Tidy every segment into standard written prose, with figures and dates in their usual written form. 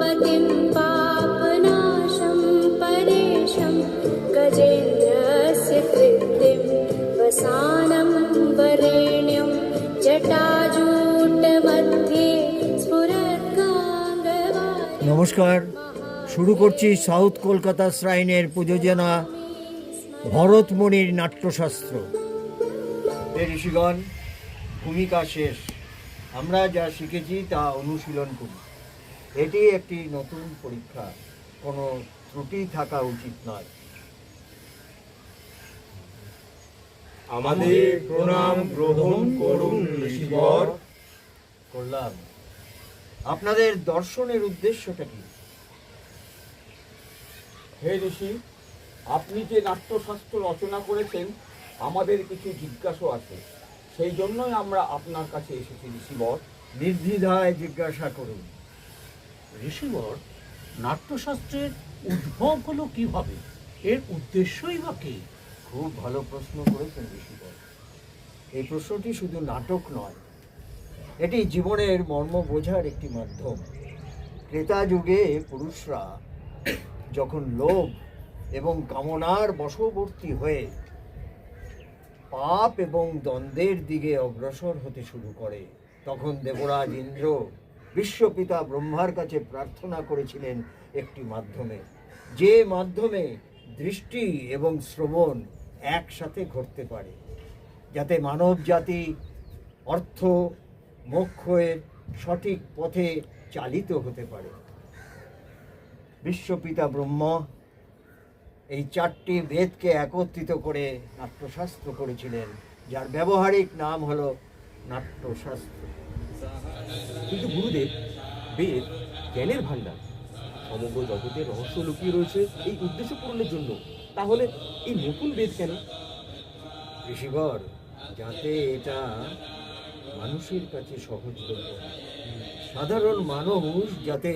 उमापतिं पापनाशं परेशं गजेन्द्रस्य कृत्तिं वसानं वरेण्यं जटाजूटमध्ये स्फुरद्गाङ्गवारि। নমস্কার, শুরু করছি সাউথ কলকাতা শ্রাইনের প্রযোজনা ভরতমণির নাট্যশাস্ত্র। ঋষিগণ, ভূমিকা শেষ। আমরা যা শিখেছি তা অনুশীলন করি। এটি একটি নতুন পরীক্ষা, কোনো ত্রুটি থাকা উচিত নয়। আমাদের প্রণাম গ্রহণ করুন ঋষিবর। করলাম। আপনাদের দর্শনের উদ্দেশ্যটা কি? হে ঋষি, আপনি যে নাট্যশাস্ত্র রচনা করেছেন আমাদের কিছু জিজ্ঞাসা আছে, সেই জন্যই আমরা আপনার কাছে এসেছি ঋষিবর। নির্দ্বিধায় জিজ্ঞাসা করুন। ঋষিবর, নাট্যশাস্ত্রের উদ্ভব হলো কিভাবে? এর উদ্দেশ্যই বা কি? খুব ভালো প্রশ্ন করেছেন ঋষিবর। এই প্রশ্নটি শুধু নাটক নয়, এটি জীবনের মর্ম বোঝার একটি মাধ্যম। ত্রেতা যুগে পুরুষরা যখন লোভ এবং কামনার বশবর্তী হয়ে পাপ এবং দ্বন্দ্বের দিকে অগ্রসর হতে শুরু করে, তখন দেবরাজ ইন্দ্র বিশ্বপিতা ব্রহ্মার কাছে প্রার্থনা করেছিলেন একটি মাধ্যমে, যে মাধ্যমে দৃষ্টি এবং শ্রবণ একসাথে ঘটতে পারে, যাতে মানব জাতি অর্থ মোক্ষের সঠিক পথে চালিত হতে পারে। বিশ্বপিতা ব্রহ্মা এই চারটি বেদকে একত্রিত করে নাট্যশাস্ত্র করেছিলেন, যার ব্যবহারিক নাম হলো নাট্যশাস্ত্র। কিন্তু গুরুদেব, বেদ জ্ঞানের ভাণ্ডার, সমগ্র জগতের রহস্য লুকিয়ে রয়েছে এই উদ্দেশ্য পূরণের জন্য। তাহলে এই নতুন বেদ কেন? ঋষিবর, যাতে এটা মানুষের কাছে সহজলভ্য হয়। সাধারণ মানুষ যাতে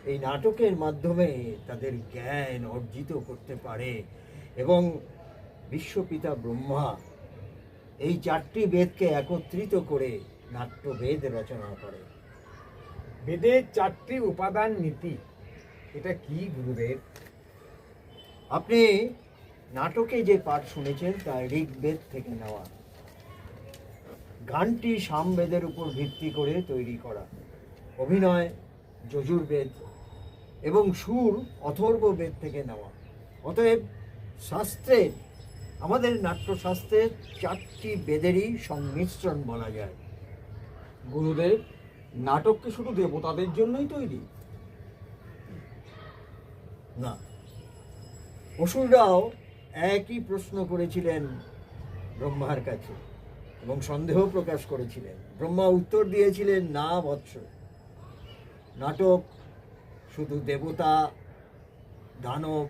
এই নাটকের মাধ্যমে তাদের জ্ঞান অর্জিত করতে পারে, এবং বিশ্বপিতা ব্রহ্মা এই চারটি বেদকে একত্রিত করে নাট্যবেদ রচনা করে। বেদের চারটি উপাদান নীতি, এটা কি গুরুদেব? আপনি নাটকে যে পাঠ শুনেছেন তা ঋগ্বেদ থেকে নেওয়া। গানটি সামবেদের উপর ভিত্তি করে তৈরি করা, অভিনয় যজুর্বেদ এবং সুর অথর্ববেদ থেকে নেওয়া। অতএব শাস্ত্রের, আমাদের নাট্যশাস্ত্রের চারটি বেদেরই সংমিশ্রণ বলা যায়। গুরুদেব, নাটক কি শুধু দেবতাদের জন্যই তৈরি? না, অসুররাও একই প্রশ্ন করেছিলেন ব্রহ্মার কাছে এবং সন্দেহ প্রকাশ করেছিলেন। ব্রহ্মা উত্তর দিয়েছিলেন, না বৎস, নাটক শুধু দেবতা দানব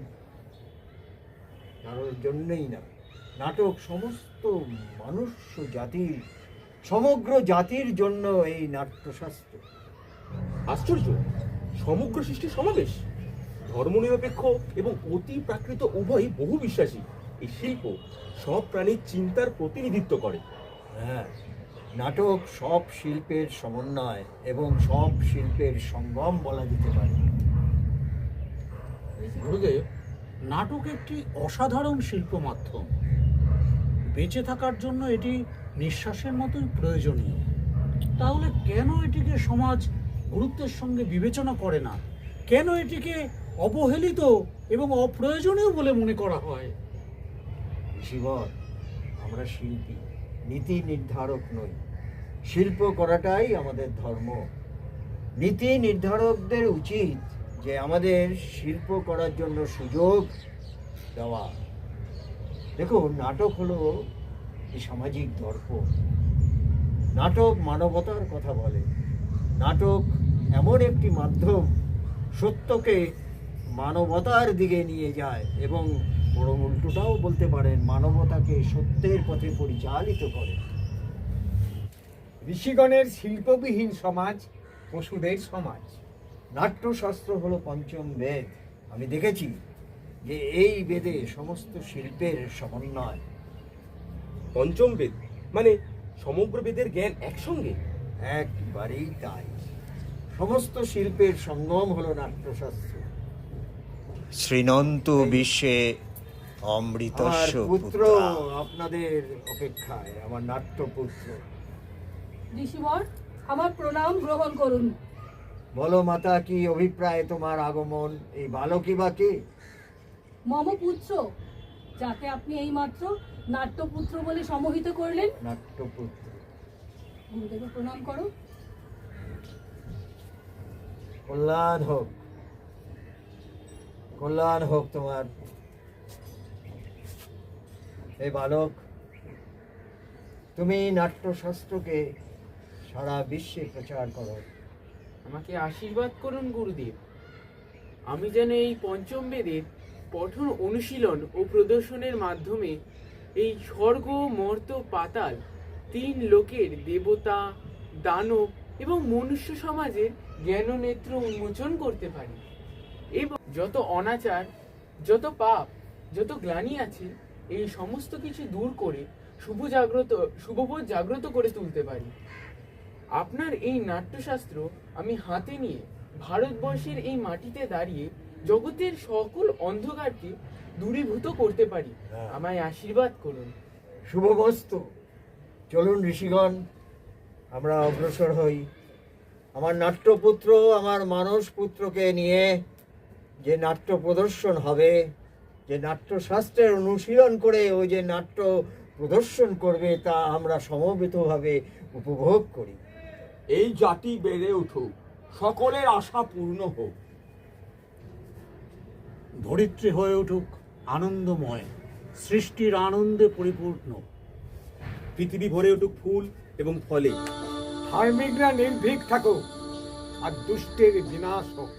কারোর জন্যই না, নাটক সমস্ত মনুষ্য জাতির, সমগ্র জাতির জন্য এই নাট্যশাস্ত্র। আশ্চর্য! সমগ্র সৃষ্টির সমাবেশ, ধর্মনিরপেক্ষ এবং অতি প্রাকৃত উভয়ই বহু বিশ্বাসী। এই শিল্প সব প্রাণীর চিন্তার প্রতিনিধিত্ব করে। হ্যাঁ, নাটক সব শিল্পের সমন্বয় এবং সব শিল্পের সঙ্গম বলা যেতে পারে। গুরুদেব, নাটক একটি অসাধারণ শিল্প মাধ্যম। বেঁচে থাকার জন্য এটি নিঃশ্বাসের মতোই প্রয়োজনীয়। তাহলে কেন এটিকে সমাজ গুরুত্বের সঙ্গে বিবেচনা করে না? কেন এটিকে অবহেলিত এবং অপ্রয়োজনীয় বলে মনে করা হয়? শিবর, আমরা শিল্পী, নীতি নির্ধারক নই। শিল্প করাটাই আমাদের ধর্ম। নীতি নির্ধারকদের উচিত যে আমাদের শিল্প করার জন্য সুযোগ দেওয়া। দেখুন, নাটক হলো এই সামাজিক দর্পণ। নাটক মানবতার কথা বলে। নাটক এমন একটি মাধ্যম, সত্যকে মানবতার দিকে নিয়ে যায় এবং বড় উল্টোটাও বলতে পারেন, মানবতাকে সত্যের পথে পরিচালিত করে। ঋষিগণের শিল্পবিহীন সমাজ পশুদের সমাজ। নাট্যশাস্ত্র হলো পঞ্চম বেদ। আমি দেখেছি যে এই বেদে সমস্ত শিল্পের সমন্বয়। পঞ্চম বেদ মানে সমগ্র বেদের জ্ঞান একসঙ্গে? একবারেই তাই। সমস্ত শিল্পের সঙ্গম হলো নাট্যশাস্ত্র। শ্রীনন্ত বিশ্বে আমার অমৃতস্য পুত্র পুত্রা। আপনাদের অপেক্ষায়, আমার নাট্যপুত্র। ঋষিবর, আমার প্রণাম গ্রহণ করুন। বলো মাতা, কি অভিপ্রায় তোমার আগমন? এই বালকই বা কে? মম পুত্র, যাকে আপনি এইমাত্র নাট্যপুত্র বলে সম্মোহিত করলেন। নাট্যপুত্র। গুরুদেবের প্রণাম করো। কল্যাণ হোক, কল্যাণ হোক তোমার। এই বালক, তুমি নাট্যশাস্ত্রকে সারা বিশ্বে প্রচার করো। আমাকে আশীর্বাদ করুন গুরুদেব। আমি যেন এই পঞ্চম বেদের পঠন, অনুশীলন ও প্রদর্শনের মাধ্যমে এই স্বর্গ, মর্ত, পাতাল তিন লোকের দেবতা, দানব এবং মনুষ্য সমাজের জ্ঞান নেত্র উন্মোচন করতে পারি এবং যত অনাচার, যত পাপ, যত গ্লানি আছে এই সমস্ত কিছু দূর করে শুভবোধ জাগ্রত করে তুলতে পারি। আপনার এই নাট্যশাস্ত্র আমি হাতে নিয়ে ভারতবর্ষের এই মাটিতে দাঁড়িয়ে জগতের সকল অন্ধকারকে দূরীভূত করতে পারি। আমায় আশীর্বাদ করুন। শুভমস্তু। চলুন ঋষিগণ, আমরা অগ্রসর হই। আমার নাট্যপুত্র, আমার মানস পুত্রকে নিয়ে যে নাট্য প্রদর্শন হবে, যে নাট্যশাস্ত্রের অনুশীলন করে ওই যে নাট্য প্রদর্শন করবে, তা আমরা সমবেতভাবে উপভোগ করি। এই জাতি বেড়ে উঠুক, সকলের আশা পূর্ণ হোক। ধরিত্রী হয়ে উঠুক আনন্দময়, সৃষ্টির আনন্দে পরিপূর্ণ। পৃথিবী ভরে উঠুক ফুল এবং ফলে। ধার্মিকরা নির্ভীক থাকুক আর দুষ্টের বিনাশ হোক।